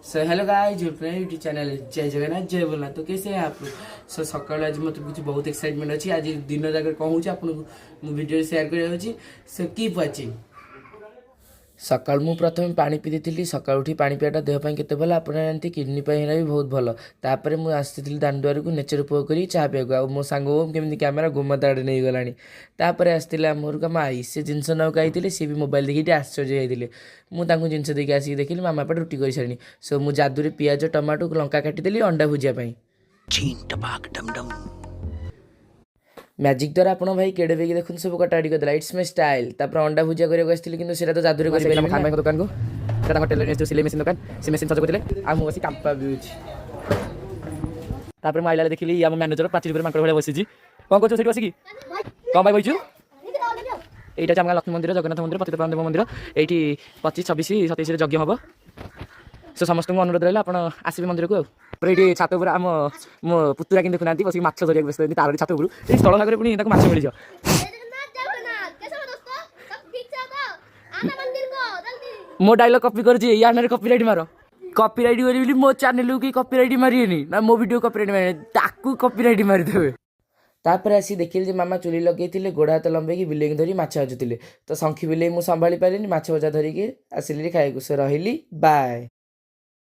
So hello guys अपना YouTube channel जय जगन्नाथ जय बोलना तो कैसे हैं आप लोग। सो सकाल आज मतलब कुछ बहुत एक्साइटमेंट अच्छी आज दिन जाकर कौन हो आपको वीडियो शेयर कर सो कीप वाचिंग। सकाल मु प्रथम पानी पी दी सकाल उठी पानी पीवाटा देह केते भल आप जानते किडनी भी बहुत भल तापर मुझे आसी दांडुआर को नेचर उपभोग कर चाह पीवा मो सांग केमी कैमेरा गोमत आड़े नहीं गलानी तापर आसते आम घर को आई से जिनस नौक आई सी भी मोबाइल देखिए आश्चर्य होते मुझे जिनस देखिए आसिक देखिली मामा पटे रुटी कर सारी सो मुझे जादुरे पियाज टमाटो लंका काटिदेली अंडा भुजिया मैजिक द्वारा आप भाई केड़े बेगी देखते सब कटाकटी करदेला इट्स माय स्टाइल तापर अंडा भुजिया करके आसती कि तो जादुरे खान भाई दुकान को सिलाई मेसीन दुकान से मेसीन सज करते आ मुझे कांपा भी तापर मुझे देखिली आम मैनेजर पाचेरी मांकड़ भाई बसी कौन कर बसिकी कौन भाई बचु यहाँ आम लक्ष्मी मंदिर जगन्नाथ मंदिर पतित देव मंदिर ये 25, 26, 27 यज्ञ हम सो समस्त अनुरोध रहा आप आसवे मंदिर को ये छात उपर आम मो पुतुरा कि देखुना बस माछ धरिया व्यस्त तार छात उपर ये स्थल भाग पुणी माछ मिल जाए मो डायलॉग कॉपी कर कॉपीराइट मार कॉपीराइट करी मो चैनल की कॉपीराइट मारिए ना मो वीडियो कॉपीराइट मारे ताकू कॉपीराइट मारिदेवे तापर आसी देखिली मामा चुली लगे गोड़ हाथ लंबे बिलेई धरी माछ भाजुले तो शंखी बिलेई मुझे संभाली पारे माछ भजा धरिकी आसिली खाई रही बाय।